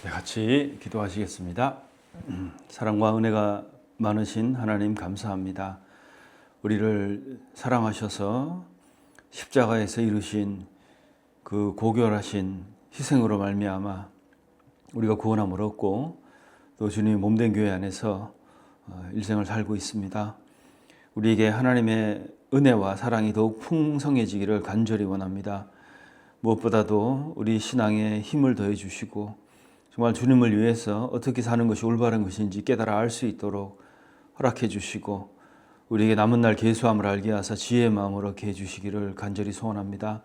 네, 같이 기도하시겠습니다. 사랑과 은혜가 많으신 하나님 감사합니다. 우리를 사랑하셔서 십자가에서 이루신 그 고결하신 희생으로 말미암아 우리가 구원함을 얻고 또 주님의 몸된 교회 안에서 일생을 살고 있습니다. 우리에게 하나님의 은혜와 사랑이 더욱 풍성해지기를 간절히 원합니다. 무엇보다도 우리 신앙에 힘을 더해 주시고 정말 주님을 위해서 어떻게 사는 것이 올바른 것인지 깨달아 알 수 있도록 허락해 주시고 우리에게 남은 날 계수함을 알게 하사 지혜의 마음을 얻게 해 주시기를 간절히 소원합니다.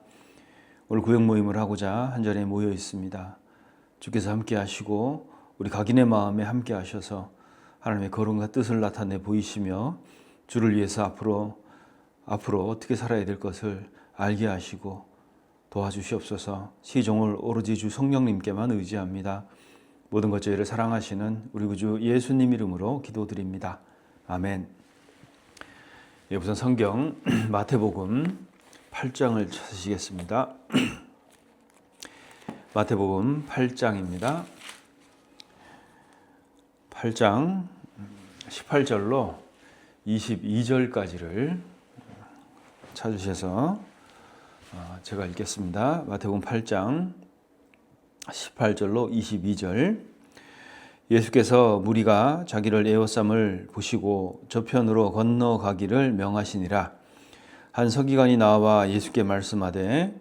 오늘 구역 모임을 하고자 한 자리에 모여 있습니다. 주께서 함께 하시고 우리 각인의 마음에 함께 하셔서 하나님의 거룩과 뜻을 나타내 보이시며 주를 위해서 앞으로 어떻게 살아야 될 것을 알게 하시고 도와주시옵소서. 시종을 오로지 주 성령님께만 의지합니다. 모든 것 저희를 사랑하시는 우리 구주 예수님 이름으로 기도드립니다. 아멘. 예, 우선 성경 마태복음 8장을 찾으시겠습니다. 마태복음 8장입니다. 8장 18절로 22절까지를 찾으셔서 제가 읽겠습니다. 마태복음 8장 18절로 22절. 예수께서 무리가 자기를 에워쌈을 보시고 저편으로 건너가기를 명하시니라. 한 서기관이 나와 예수께 말씀하되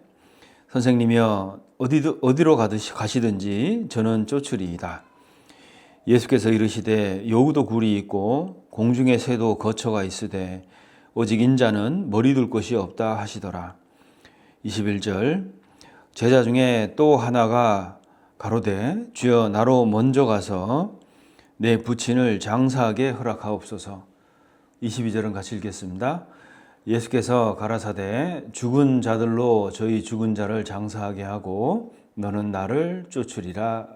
선생님이여 어디로 가시든지 저는 쫓으리이다. 예수께서 이르시되 여우도 굴이 있고 공중의 새도 거처가 있으되 오직 인자는 머리 둘 곳이 없다 하시더라. 21절. 제자 중에 또 하나가 가로되 주여 나로 먼저 가서 내 부친을 장사하게 허락하옵소서. 22절은 같이 읽겠습니다. 예수께서 가라사대 죽은 자들로 저희 죽은 자를 장사하게 하고 너는 나를 쫓으리라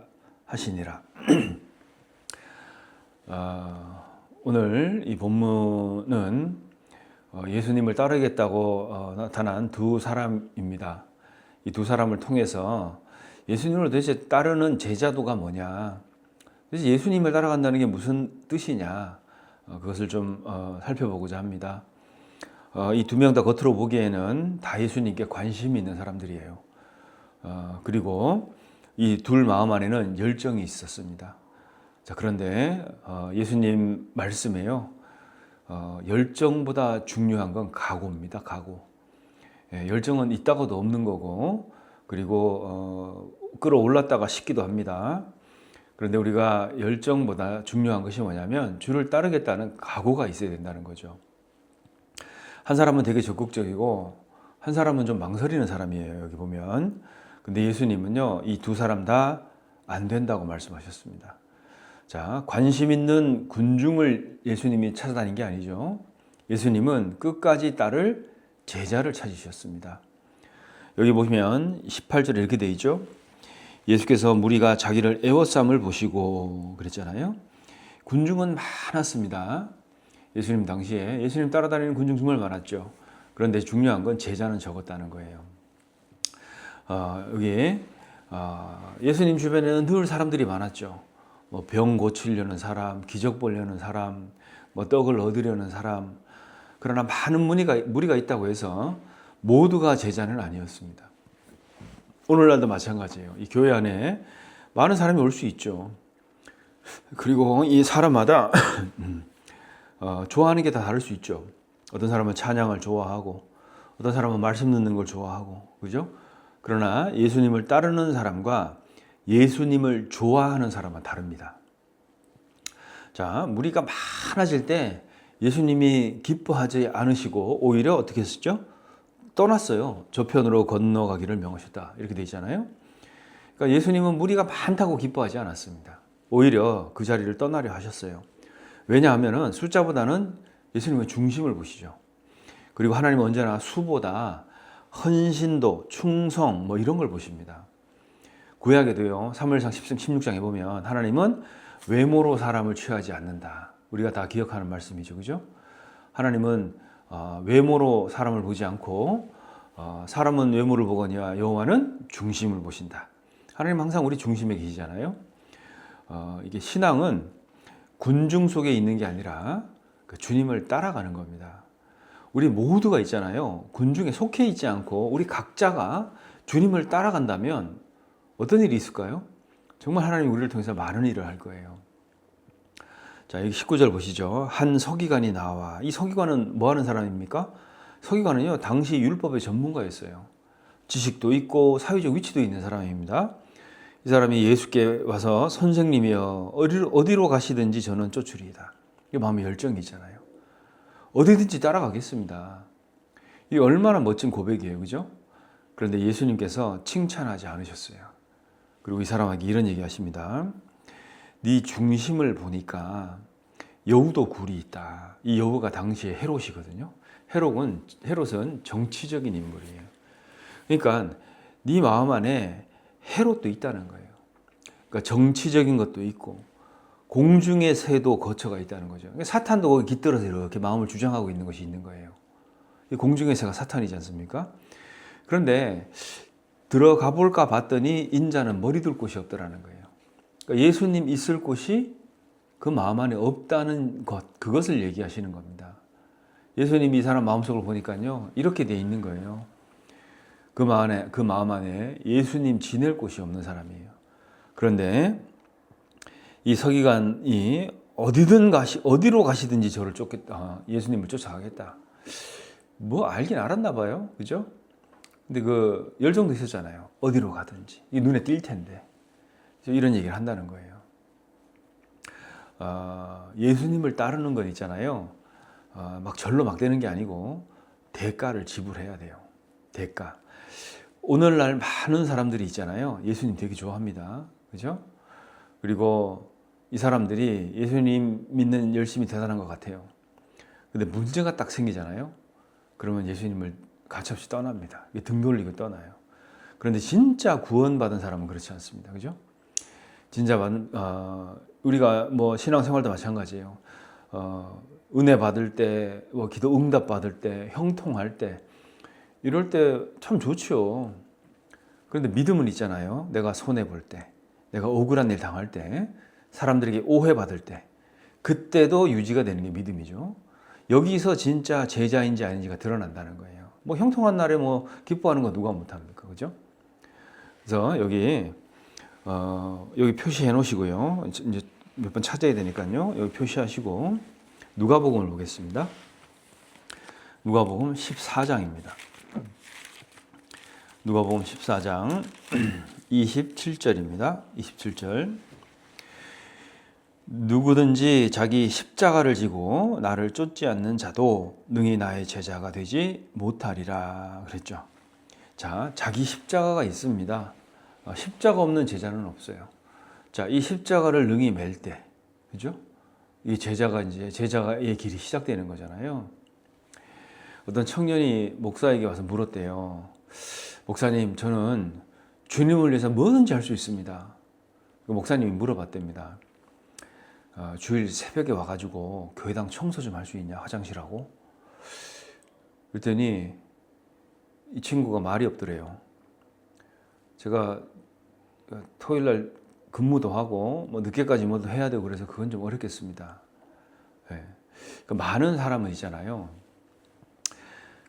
하시니라. 오늘 이 본문은 예수님을 따르겠다고 나타난 두 사람입니다. 이 두 사람을 통해서 예수님을 도대체 따르는 제자도가 뭐냐, 도대체 예수님을 따라간다는 게 무슨 뜻이냐, 그것을 좀 살펴보고자 합니다. 이 두 명 다 겉으로 보기에는 다 예수님께 관심이 있는 사람들이에요. 그리고 이 둘 마음 안에는 열정이 있었습니다. 자, 그런데 예수님 말씀에요, 열정보다 중요한 건 각오입니다. 각오. 열정은 있다고도 없는 거고, 그리고 끌어올랐다가 식기도 합니다. 그런데 우리가 열정보다 중요한 것이 뭐냐면 주를 따르겠다는 각오가 있어야 된다는 거죠. 한 사람은 되게 적극적이고 한 사람은 좀 망설이는 사람이에요, 여기 보면. 근데 예수님은요, 이 두 사람 다 안 된다고 말씀하셨습니다. 자, 관심 있는 군중을 예수님이 찾아다닌 게 아니죠. 예수님은 끝까지 따를 제자를 찾으셨습니다. 여기 보시면 18절에 이렇게 되어 있죠. 예수께서 무리가 자기를 에워쌈을 보시고 그랬잖아요. 군중은 많았습니다. 예수님 당시에 예수님 따라다니는 군중 정말 많았죠. 그런데 중요한 건 제자는 적었다는 거예요. 여기 예수님 주변에는 늘 사람들이 많았죠. 뭐 병 고치려는 사람, 기적 보려는 사람, 뭐 떡을 얻으려는 사람. 그러나 많은 무리가 있다고 해서 모두가 제자는 아니었습니다. 오늘날도 마찬가지예요. 이 교회 안에 많은 사람이 올 수 있죠. 그리고 이 사람마다 좋아하는 게 다 다를 수 있죠. 어떤 사람은 찬양을 좋아하고, 어떤 사람은 말씀 듣는 걸 좋아하고, 그죠? 그러나 예수님을 따르는 사람과 예수님을 좋아하는 사람은 다릅니다. 자, 무리가 많아질 때 예수님이 기뻐하지 않으시고 오히려 어떻게 했었죠? 떠났어요. 저편으로 건너가기를 명하셨다. 이렇게 되어 있잖아요. 그러니까 예수님은 무리가 많다고 기뻐하지 않았습니다. 오히려 그 자리를 떠나려 하셨어요. 왜냐하면 숫자보다는 예수님은 중심을 보시죠. 그리고 하나님은 언제나 수보다 헌신도, 충성 뭐 이런 걸 보십니다. 구약에도요, 사무엘상 16장에 보면 하나님은 외모로 사람을 취하지 않는다. 우리가 다 기억하는 말씀이죠, 그죠? 하나님은 외모로 사람을 보지 않고 사람은 외모를 보거니와 여호와는 중심을 보신다. 하나님 항상 우리 중심에 계시잖아요. 이게 신앙은 군중 속에 있는 게 아니라 그 주님을 따라가는 겁니다. 우리 모두가 있잖아요. 군중에 속해 있지 않고 우리 각자가 주님을 따라간다면 어떤 일이 있을까요? 정말 하나님 우리를 통해서 많은 일을 할 거예요. 자, 여기 19절 보시죠. 한 서기관이 나와. 이 서기관은 뭐 하는 사람입니까? 서기관은요, 당시 율법의 전문가였어요. 지식도 있고 사회적 위치도 있는 사람입니다. 이 사람이 예수께 와서 선생님이여 어디로 가시든지 저는 쫓으리이다. 이 마음의 열정이 있잖아요. 어디든지 따라가겠습니다. 이 얼마나 멋진 고백이에요, 그죠? 그런데 예수님께서 칭찬하지 않으셨어요. 그리고 이 사람에게 이런 얘기하십니다. 네 중심을 보니까 여우도 굴이 있다. 이 여우가 당시에 헤롯이거든요. 헤롯은 정치적인 인물이에요. 그러니까 네 마음 안에 헤롯도 있다는 거예요. 그러니까 정치적인 것도 있고 공중의 새도 거처가 있다는 거죠. 그러니까 사탄도 거기 깃들어서 이렇게 마음을 주장하고 있는 것이 있는 거예요. 이 공중의 새가 사탄이지 않습니까? 그런데 들어가 볼까 봤더니 인자는 머리 둘 곳이 없더라는 거예요. 그러니까 예수님 있을 곳이 그 마음 안에 없다는 것, 그것을 얘기하시는 겁니다. 예수님이 이 사람 마음속을 보니까요, 이렇게 돼 있는 거예요. 그 마음 안에 예수님 지낼 곳이 없는 사람이에요. 그런데 이 서기관이 어디로 가시든지 저를 예수님을 쫓아가겠다. 뭐 알긴 알았나 봐요. 그죠? 근데 그 열정도 있었잖아요. 어디로 가든지. 이 눈에 띌 텐데. 이런 얘기를 한다는 거예요. 예수님을 따르는 건 있잖아요. 막 절로 막 되는 게 아니고 대가를 지불해야 돼요. 대가. 오늘날 많은 사람들이 있잖아요. 예수님 되게 좋아합니다. 그죠? 그리고 이 사람들이 예수님 믿는 열심이 대단한 것 같아요. 근데 문제가 딱 생기잖아요. 그러면 예수님을 가차없이 떠납니다. 등 돌리고 떠나요. 그런데 진짜 구원받은 사람은 그렇지 않습니다. 그죠? 진짜 우리가 뭐 신앙생활도 마찬가지예요. 은혜 받을 때, 기도 응답 받을 때, 형통할 때, 이럴 때 참 좋죠. 그런데 믿음은 있잖아요. 내가 손해 볼 때, 내가 억울한 일 당할 때, 사람들에게 오해받을 때, 그때도 유지가 되는 게 믿음이죠. 여기서 진짜 제자인지 아닌지가 드러난다는 거예요. 뭐 형통한 날에 뭐 기뻐하는 거 누가 못합니까? 그죠? 그래서 여기 표시해 놓으시고요. 이제 몇 번 찾아야 되니까요. 여기 표시하시고 누가복음을 보겠습니다. 누가복음 14장입니다. 누가복음 14장 27절입니다. 27절. 누구든지 자기 십자가를 지고 나를 쫓지 않는 자도 능히 나의 제자가 되지 못하리라 그랬죠. 자, 자기 십자가가 있습니다. 십자가 없는 제자는 없어요. 자, 이 십자가를 능히 맬 때, 그죠? 이 제자가의 길이 시작되는 거잖아요. 어떤 청년이 목사에게 와서 물었대요. 목사님, 저는 주님을 위해서 뭐든지 할 수 있습니다. 목사님이 물어봤답니다. 주일 새벽에 와가지고 교회당 청소 좀 할 수 있냐, 화장실하고? 그랬더니 이 친구가 말이 없더래요. 제가 토요일날 근무도 하고 뭐 늦게까지 뭐도 해야 되고 그래서 그건 좀 어렵겠습니다. 네. 그러니까 많은 사람은 있잖아요.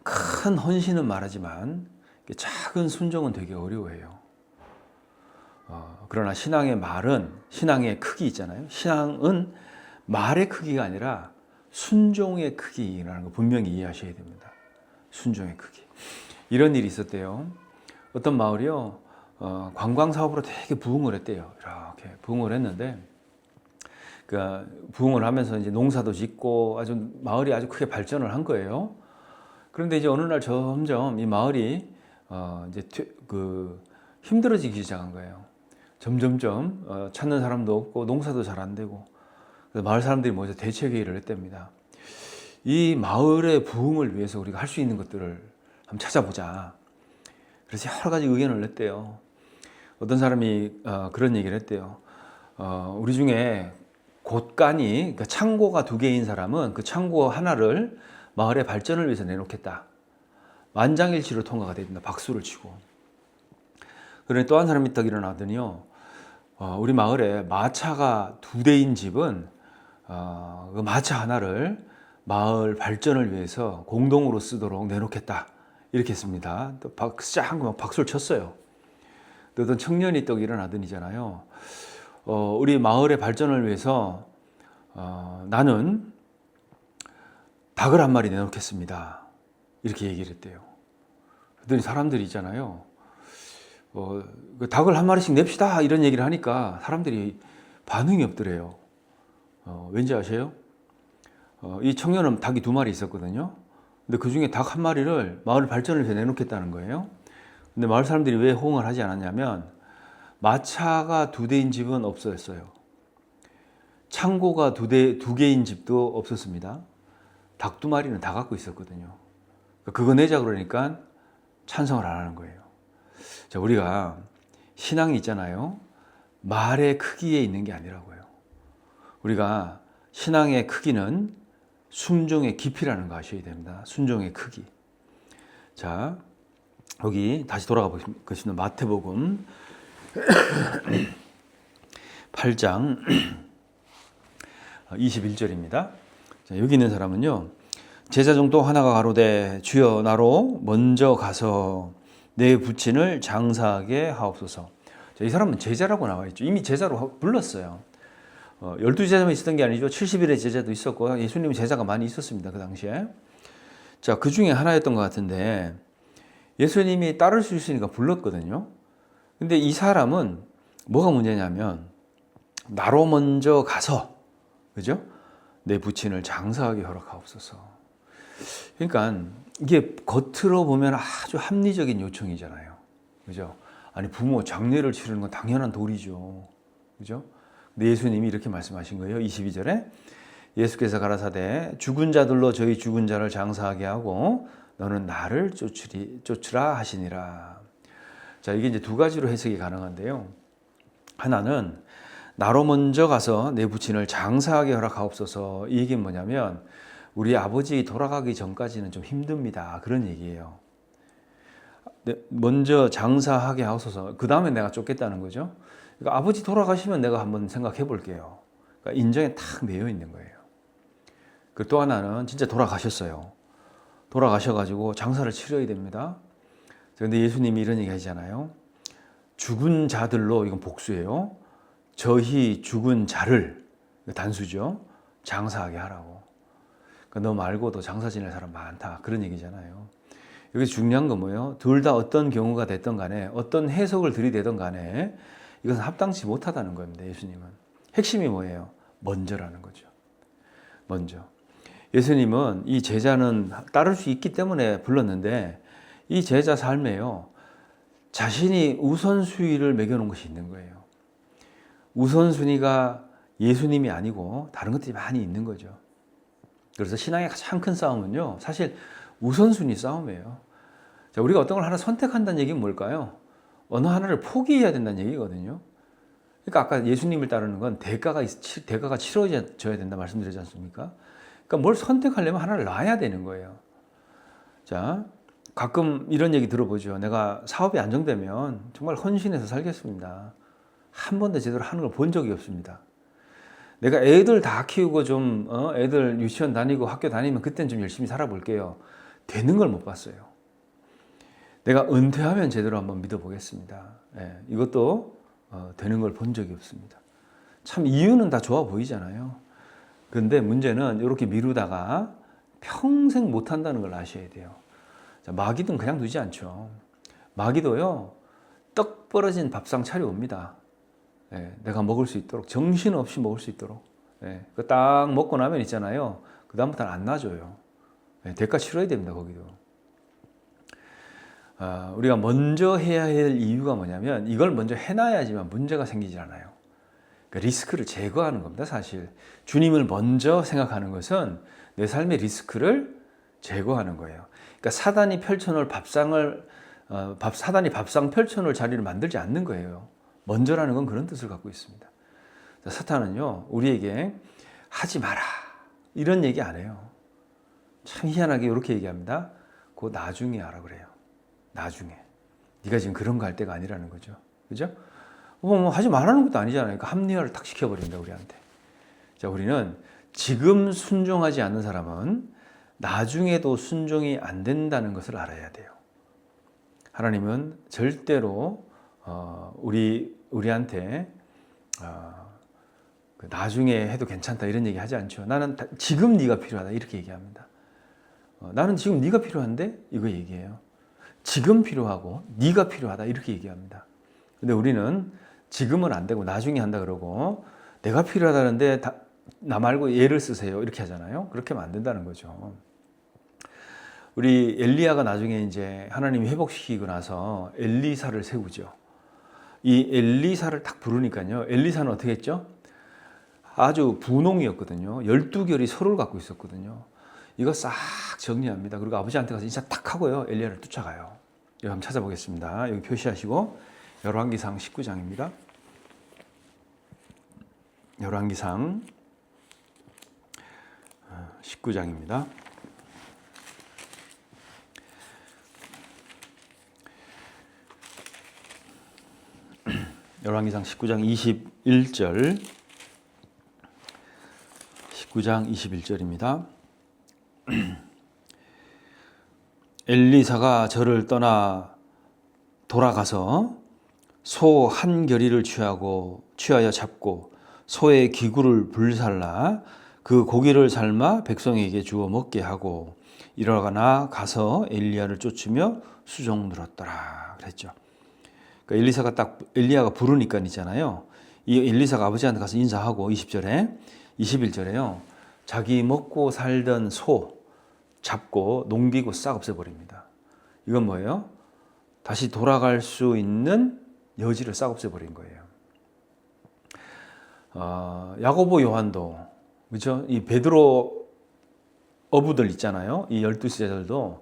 큰 헌신은 말하지만 작은 순종은 되게 어려워해요. 그러나 신앙의 크기 있잖아요. 신앙은 말의 크기가 아니라 순종의 크기라는 거 분명히 이해하셔야 됩니다. 순종의 크기. 이런 일이 있었대요. 어떤 마을이요, 관광 사업으로 되게 부흥을 했대요. 이렇게 부흥을 했는데, 부흥을 하면서 이제 농사도 짓고 마을이 아주 크게 발전을 한 거예요. 그런데 이제 어느 날 점점 이 마을이 이제 힘들어지기 시작한 거예요. 점점점 찾는 사람도 없고 농사도 잘 안 되고, 그래서 마을 사람들이 모여서 대책회의를 했답니다. 이 마을의 부흥을 위해서 우리가 할 수 있는 것들을 한번 찾아보자. 그래서 여러 가지 의견을 냈대요. 어떤 사람이 그런 얘기를 했대요. 우리 중에 곳간이, 그러니까 창고가 2개인 사람은 그 창고 하나를 마을의 발전을 위해서 내놓겠다. 만장일치로 통과가 됩니다. 박수를 치고. 그러니 또 한 사람이 딱 일어나더니요. 우리 마을에 마차가 2대인 집은 그 마차 하나를 마을 발전을 위해서 공동으로 쓰도록 내놓겠다 이렇게 했습니다. 또 막 박수를 쳤어요. 또 어떤 청년이 또 일어나던 이잖아요. 우리 마을의 발전을 위해서 나는 닭을 한 마리 내놓겠습니다. 이렇게 얘기를 했대요. 그랬더니 사람들이 있잖아요. 그 닭을 한 마리씩 냅시다 이런 얘기를 하니까 사람들이 반응이 없더래요. 왠지 아세요? 이 청년은 닭이 2마리 있었거든요. 근데 그 중에 닭 한 마리를 마을 발전을 위해 내놓겠다는 거예요. 근데 마을 사람들이 왜 호응을 하지 않았냐면 마차가 2대인 집은 없었어요. 창고가 2개인 집도 없었습니다. 닭 2마리는 다 갖고 있었거든요. 그거 내자 그러니까 찬성을 안 하는 거예요. 자, 우리가 신앙이 있잖아요. 말의 크기에 있는 게 아니라고요. 우리가 신앙의 크기는 순종의 깊이라는 거 아셔야 됩니다. 순종의 크기. 자, 여기 다시 돌아가 보시면 마태복음 8장 21절입니다. 자, 여기 있는 사람은요. 제자 중 또 하나가 가로되 주여 나로 먼저 가서 내 부친을 장사하게 하옵소서. 자, 이 사람은 제자라고 나와 있죠. 이미 제자로 불렀어요. 12제자만 있었던 게 아니죠. 70일의 제자도 있었고 예수님의 제자가 많이 있었습니다. 그 당시에. 자, 그 중에 하나였던 것 같은데 예수님이 따를 수 있으니까 불렀거든요. 근데 이 사람은 뭐가 문제냐면 나로 먼저 가서 그죠? 내 부친을 장사하게 허락하옵소서. 그러니까 이게 겉으로 보면 아주 합리적인 요청이잖아요. 그죠? 아니 부모 장례를 치르는 건 당연한 도리죠. 그죠? 근데 예수님이 이렇게 말씀하신 거예요. 22절에 예수께서 가라사대 죽은 자들로 저희 죽은 자를 장사하게 하고 너는 나를 쫓으라 하시니라. 자, 이게 이제 2가지로 해석이 가능한데요. 하나는 나로 먼저 가서 내 부친을 장사하게 허락하옵소서. 이 얘기는 뭐냐면 우리 아버지 돌아가기 전까지는 좀 힘듭니다. 그런 얘기예요. 먼저 장사하게 하옵소서. 그 다음에 내가 쫓겠다는 거죠. 그러니까 아버지 돌아가시면 내가 한번 생각해 볼게요. 그러니까 인정에 탁 매여 있는 거예요. 그 또 하나는 진짜 돌아가셨어요. 돌아가셔가지고 장사를 치러야 됩니다. 그런데 예수님이 이런 얘기 하잖아요. 죽은 자들로, 이건 복수예요. 저희 죽은 자를, 단수죠. 장사하게 하라고. 그러니까 너 말고도 장사 지낼 사람 많다. 그런 얘기잖아요. 여기서 중요한 건 뭐예요? 둘 다 어떤 경우가 됐던 간에, 어떤 해석을 들이대던 간에 이것은 합당치 못하다는 겁니다. 예수님은. 핵심이 뭐예요? 먼저라는 거죠. 먼저. 예수님은 이 제자는 따를 수 있기 때문에 불렀는데 이 제자 삶에요. 자신이 우선순위를 매겨놓은 것이 있는 거예요. 우선순위가 예수님이 아니고 다른 것들이 많이 있는 거죠. 그래서 신앙의 가장 큰 싸움은요. 사실 우선순위 싸움이에요. 자, 우리가 어떤 걸 하나 선택한다는 얘기는 뭘까요? 어느 하나를 포기해야 된다는 얘기거든요. 그러니까 아까 예수님을 따르는 건 대가가 치러져야 된다 말씀드리지 않습니까? 그러니까 뭘 선택하려면 하나를 놔야 되는 거예요. 자, 가끔 이런 얘기 들어보죠. 내가 사업이 안정되면 정말 헌신해서 살겠습니다. 한 번도 제대로 하는 걸 본 적이 없습니다. 내가 애들 다 키우고 좀 애들 유치원 다니고 학교 다니면 그땐 좀 열심히 살아볼게요. 되는 걸 못 봤어요. 내가 은퇴하면 제대로 한번 믿어보겠습니다. 예, 이것도 되는 걸 본 적이 없습니다. 참 이유는 다 좋아 보이잖아요. 그런데 문제는 이렇게 미루다가 평생 못한다는 걸 아셔야 돼요. 자, 마귀는 그냥 두지 않죠. 마귀도요, 떡 벌어진 밥상 차려옵니다. 예, 내가 먹을 수 있도록, 정신없이 먹을 수 있도록. 예, 그 딱 먹고 나면 있잖아요. 그 다음부터는 안 놔줘요. 예, 대가 치러야 됩니다, 거기도. 우리가 먼저 해야 할 이유가 뭐냐면 이걸 먼저 해놔야지만 문제가 생기지 않아요. 그러니까 리스크를 제거하는 겁니다, 사실. 주님을 먼저 생각하는 것은 내 삶의 리스크를 제거하는 거예요. 그러니까 사단이 펼쳐놓을 사단이 밥상 펼쳐놓을 자리를 만들지 않는 거예요. 먼저라는 건 그런 뜻을 갖고 있습니다. 사탄은요, 우리에게 하지 마라 이런 얘기 안 해요. 참 희한하게 이렇게 얘기합니다. 그거 나중에 하라 그래요. 나중에. 네가 지금 그런 거 할 때가 아니라는 거죠. 그죠? 뭐 하지 말라는 것도 아니잖아요. 그러니까 합리화를 딱 시켜버린다, 우리한테. 자, 우리는 지금 순종하지 않는 사람은 나중에도 순종이 안 된다는 것을 알아야 돼요. 하나님은 절대로 우리한테 나중에 해도 괜찮다 이런 얘기 하지 않죠. 나는 지금 네가 필요하다 이렇게 얘기합니다. 나는 지금 네가 필요한데 이거 얘기해요. 지금 필요하고 네가 필요하다 이렇게 얘기합니다. 근데 우리는 지금은 안 되고 나중에 한다 그러고 내가 필요하다는데 나 말고 얘를 쓰세요 이렇게 하잖아요. 그렇게 하면 안 된다는 거죠. 우리 엘리야가 나중에 이제 하나님이 회복시키고 나서 엘리사를 세우죠. 이 엘리사를 딱 부르니까요. 엘리사는 어떻게 했죠? 아주 분홍이었거든요. 12결이 서로를 갖고 있었거든요. 이거 싹 정리합니다. 그리고 아버지한테 가서 인사 딱 하고요. 엘리야를 쫓아가요. 여기 한번 찾아보겠습니다. 여기 표시하시고 열왕기상 19장입니다. 열왕기상 19장입니다. 열왕기상 19장 21절 19장 21절입니다. 엘리사가 저를 떠나 돌아가서 소 한 겨리를 취하여 잡고 소의 기구를 불살라 그 고기를 삶아 백성에게 주어 먹게 하고 일어나 가서 엘리야를 쫓으며 수종 들었더라 그랬죠. 그러니까 엘리야가 부르니까 있잖아요. 이 엘리사가 아버지한테 가서 인사하고 20절에 21절에요. 자기 먹고 살던 소 잡고 농기구 싹 없애버립니다. 이건 뭐예요? 다시 돌아갈 수 있는 여지를 싹 없애버린 거예요. 야고보 요한도 그렇죠? 이 베드로 어부들 있잖아요. 이 12세들도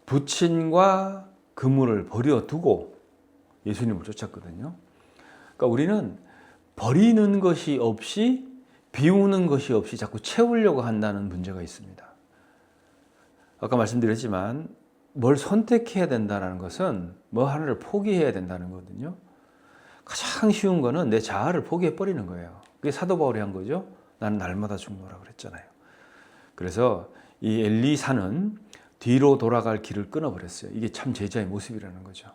부친과 그물을 버려두고 예수님을 쫓았거든요. 그러니까 우리는 버리는 것이 없이 비우는 것이 없이 자꾸 채우려고 한다는 문제가 있습니다. 아까 말씀드렸지만 뭘 선택해야 된다는 것은 뭐 하나를 포기해야 된다는 거거든요. 가장 쉬운 거는 내 자아를 포기해 버리는 거예요. 그게 사도 바울이 한 거죠. 나는 날마다 죽노라 그랬잖아요. 그래서 이 엘리사는 뒤로 돌아갈 길을 끊어버렸어요. 이게 참 제자의 모습이라는 거죠.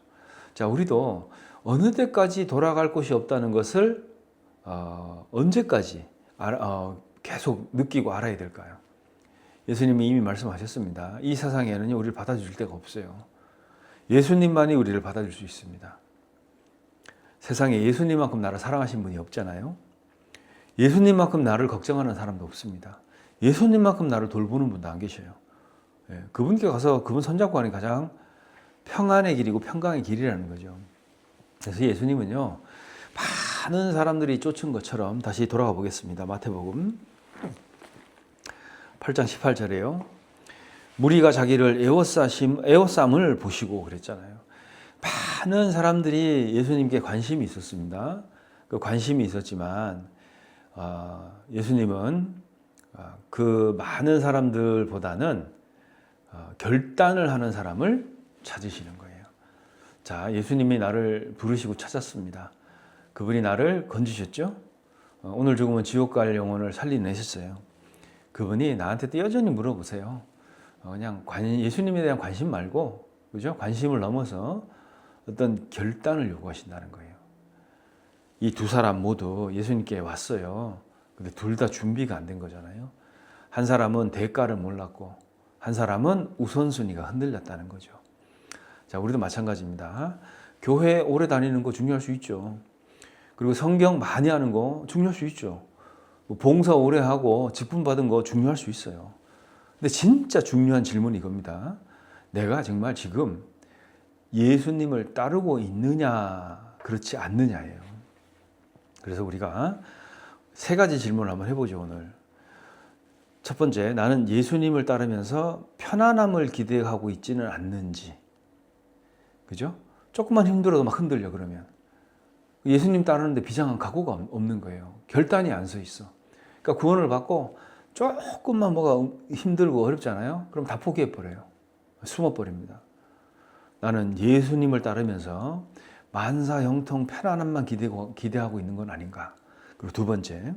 자, 우리도 어느 때까지 돌아갈 곳이 없다는 것을 언제까지 계속 느끼고 알아야 될까요? 예수님이 이미 말씀하셨습니다. 이 세상에는 우리를 받아줄 데가 없어요. 예수님만이 우리를 받아줄 수 있습니다. 세상에 예수님만큼 나를 사랑하신 분이 없잖아요. 예수님만큼 나를 걱정하는 사람도 없습니다. 예수님만큼 나를 돌보는 분도 안 계셔요. 그분께 가서 그분 손잡고 하는 가장 평안의 길이고 평강의 길이라는 거죠. 그래서 예수님은요, 많은 사람들이 쫓은 것처럼 다시 돌아가 보겠습니다. 마태복음 8장 18절에요. 무리가 자기를 에워쌈을 보시고 그랬잖아요. 많은 사람들이 예수님께 관심이 있었습니다. 그 관심이 있었지만 예수님은 그 많은 사람들보다는 결단을 하는 사람을 찾으시는 거예요. 자, 예수님이 나를 부르시고 찾았습니다. 그분이 나를 건지셨죠? 오늘 죽으면 지옥 갈 영혼을 살려내셨어요. 그분이 나한테 또 여전히 물어보세요. 그냥 예수님에 대한 관심 말고, 그죠? 관심을 넘어서 어떤 결단을 요구하신다는 거예요. 이 두 사람 모두 예수님께 왔어요. 근데 둘 다 준비가 안 된 거잖아요. 한 사람은 대가를 몰랐고, 한 사람은 우선순위가 흔들렸다는 거죠. 자, 우리도 마찬가지입니다. 교회 오래 다니는 거 중요할 수 있죠. 그리고 성경 많이 하는 거 중요할 수 있죠. 봉사 오래 하고 직분 받은 거 중요할 수 있어요. 근데 진짜 중요한 질문이 이겁니다. 내가 정말 지금 예수님을 따르고 있느냐, 그렇지 않느냐예요. 그래서 우리가 세 가지 질문을 한번 해보죠, 오늘. 첫 번째, 나는 예수님을 따르면서 편안함을 기대하고 있지는 않는지. 그죠? 조금만 힘들어도 막 흔들려, 그러면. 예수님 따르는데 비장한 각오가 없는 거예요. 결단이 안 서 있어. 그러니까 구원을 받고 조금만 뭐가 힘들고 어렵잖아요. 그럼 다 포기해버려요. 숨어버립니다. 나는 예수님을 따르면서 만사 형통 편안함만 기대하고 있는 건 아닌가. 그리고 두 번째,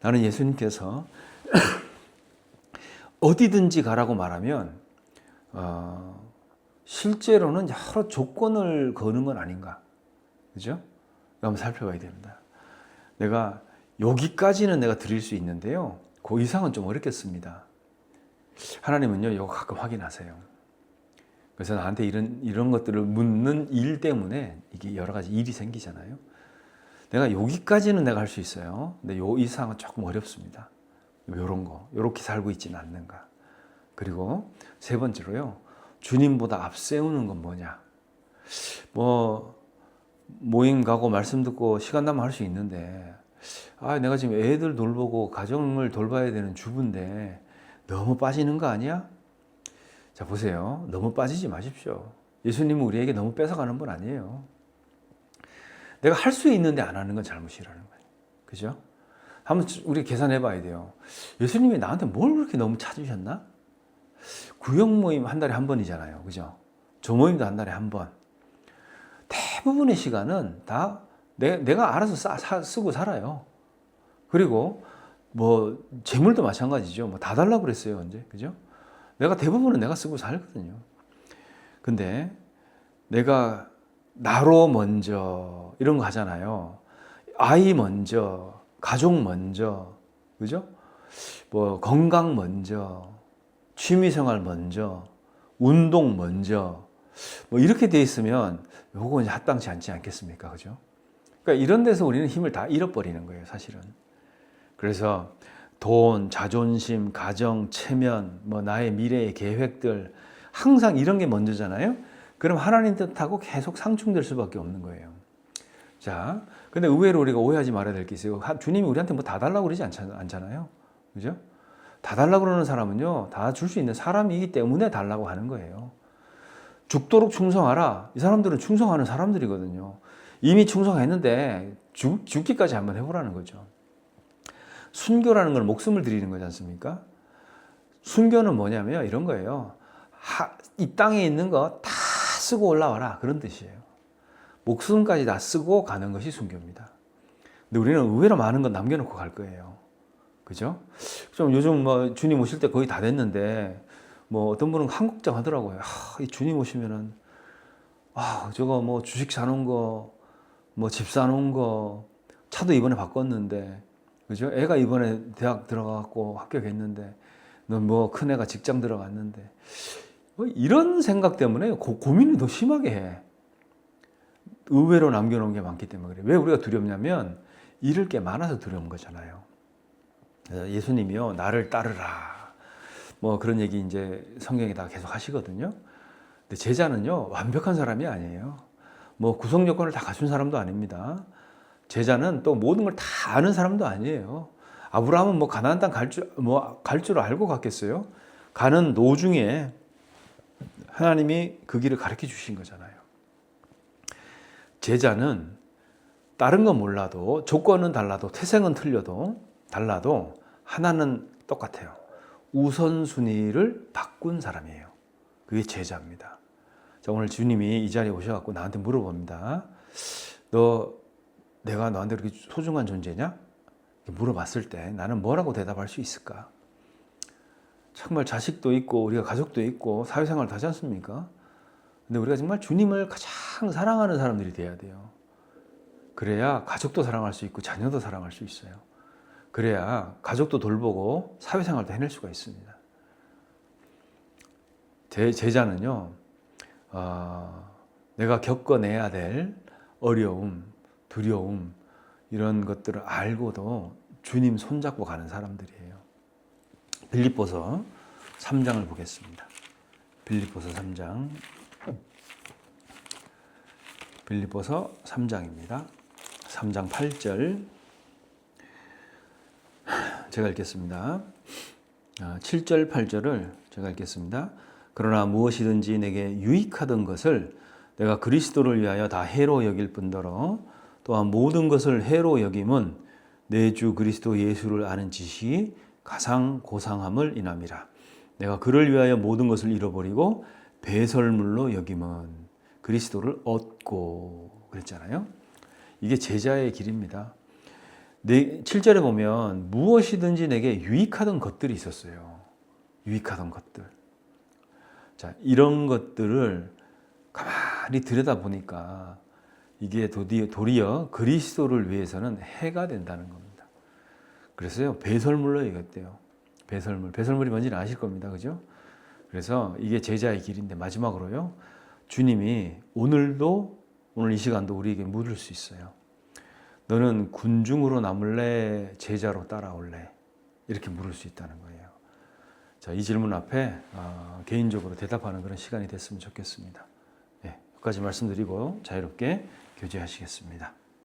나는 예수님께서 어디든지 가라고 말하면 실제로는 여러 조건을 거는 건 아닌가. 그죠? 한번 살펴봐야 됩니다. 내가 여기까지는 내가 드릴 수 있는데요. 그 이상은 좀 어렵겠습니다. 하나님은요, 이거 가끔 확인하세요. 그래서 나한테 이런 것들을 묻는 일 때문에 이게 여러 가지 일이 생기잖아요. 내가 여기까지는 내가 할 수 있어요. 근데 요 이상은 조금 어렵습니다. 요런 거, 요렇게 살고 있지는 않는가. 그리고 세 번째로요, 주님보다 앞세우는 건 뭐냐. 모임 가고 말씀 듣고 시간 나면 할 수 있는데, 내가 지금 애들 돌보고 가정을 돌봐야 되는 주부인데 너무 빠지는 거 아니야? 자, 보세요. 너무 빠지지 마십시오. 예수님은 우리에게 너무 뺏어가는 분 아니에요. 내가 할 수 있는데 안 하는 건 잘못이라는 거예요. 그죠? 한번 우리 계산해 봐야 돼요. 예수님이 나한테 뭘 그렇게 너무 찾으셨나? 구역 모임 한 달에 한 번이잖아요. 그죠? 조모임도 한 달에 한 번. 대부분의 시간은 다 내가 알아서 쓰고 살아요. 그리고 재물도 마찬가지죠. 다 달라고 그랬어요. 언제? 그죠? 대부분은 내가 쓰고 살거든요. 근데 내가 나로 먼저 이런 거 하잖아요. 아이 먼저, 가족 먼저, 그죠? 건강 먼저, 취미생활 먼저, 운동 먼저, 이렇게 돼 있으면 요거 이제 합당치 않지 않겠습니까? 그죠? 그러니까 이런 데서 우리는 힘을 다 잃어버리는 거예요, 사실은. 그래서 돈, 자존심, 가정, 체면, 나의 미래의 계획들, 항상 이런 게 먼저잖아요? 그럼 하나님 뜻하고 계속 상충될 수밖에 없는 거예요. 자, 근데 의외로 우리가 오해하지 말아야 될 게 있어요. 주님이 우리한테 다 달라고 그러지 않잖아요. 그죠? 다 달라고 그러는 사람은요, 다 줄 수 있는 사람이기 때문에 달라고 하는 거예요. 죽도록 충성하라. 이 사람들은 충성하는 사람들이거든요. 이미 충성했는데 죽기까지 한번 해보라는 거죠. 순교라는 건 목숨을 드리는 거지 않습니까? 순교는 뭐냐면 이런 거예요. 이 땅에 있는 거 다 쓰고 올라와라. 그런 뜻이에요. 목숨까지 다 쓰고 가는 것이 순교입니다. 근데 우리는 의외로 많은 건 남겨놓고 갈 거예요. 그죠? 좀 요즘 주님 오실 때 거의 다 됐는데, 어떤 분은 한국장 하더라고요. 이 주님 오시면은, 저거 주식 사놓은 거, 집 사놓은 거, 차도 이번에 바꿨는데, 그죠? 애가 이번에 대학 들어가고 합격했는데, 너 큰 애가 직장 들어갔는데, 이런 생각 때문에 고민을 더 심하게 해. 의외로 남겨놓은 게 많기 때문에 그래. 왜 우리가 두렵냐면, 잃을 게 많아서 두려운 거잖아요. 예수님이요, 나를 따르라. 그런 얘기 이제 성경에다 계속 하시거든요. 근데 제자는요, 완벽한 사람이 아니에요. 구성 요건을 다 갖춘 사람도 아닙니다. 제자는 또 모든 걸 다 아는 사람도 아니에요. 아브라함은 가나안 땅 갈 줄 알고 갔겠어요? 가는 도중에 하나님이 그 길을 가르쳐 주신 거잖아요. 제자는 다른 건 몰라도, 조건은 달라도, 태생은 달라도 하나는 똑같아요. 우선순위를 바꾼 사람이에요. 그게 제자입니다. 자, 오늘 주님이 이 자리에 오셔갖고 나한테 물어봅니다. 내가 너한테 그렇게 소중한 존재냐? 물어봤을 때 나는 뭐라고 대답할 수 있을까? 정말 자식도 있고 우리가 가족도 있고 사회생활도 하지 않습니까? 근데 우리가 정말 주님을 가장 사랑하는 사람들이 돼야 돼요. 그래야 가족도 사랑할 수 있고 자녀도 사랑할 수 있어요. 그래야 가족도 돌보고 사회생활도 해낼 수가 있습니다. 제자는요, 내가 겪어내야 될 어려움, 두려움, 이런 것들을 알고도 주님 손잡고 가는 사람들이에요. 빌립보서 3장을 보겠습니다. 빌립보서 3장. 빌립보서 3장입니다. 3장 8절. 제가 읽겠습니다. 7절, 8절을 제가 읽겠습니다. 그러나 무엇이든지 내게 유익하던 것을 내가 그리스도를 위하여 다 해로 여길 뿐더러 또한 모든 것을 해로 여김은 내 주 그리스도 예수를 아는 지식이 가상 고상함을 인함이라. 내가 그를 위하여 모든 것을 잃어버리고 배설물로 여김은 그리스도를 얻고. 그랬잖아요. 이게 제자의 길입니다. 7절에 보면 무엇이든지 내게 유익하던 것들이 있었어요. 유익하던 것들. 자, 이런 것들을 가만히 들여다보니까 이게 도리어 그리스도를 위해서는 해가 된다는 겁니다. 그래서요, 배설물로 얘기했대요. 배설물. 배설물이 뭔지는 아실 겁니다. 그죠? 그래서 이게 제자의 길인데 마지막으로요, 주님이 오늘 이 시간도 우리에게 물을 수 있어요. 너는 군중으로 남을래? 제자로 따라올래? 이렇게 물을 수 있다는 거예요. 자, 이 질문 앞에 개인적으로 대답하는 그런 시간이 됐으면 좋겠습니다. 네, 여기까지 말씀드리고 자유롭게 교제하시겠습니다.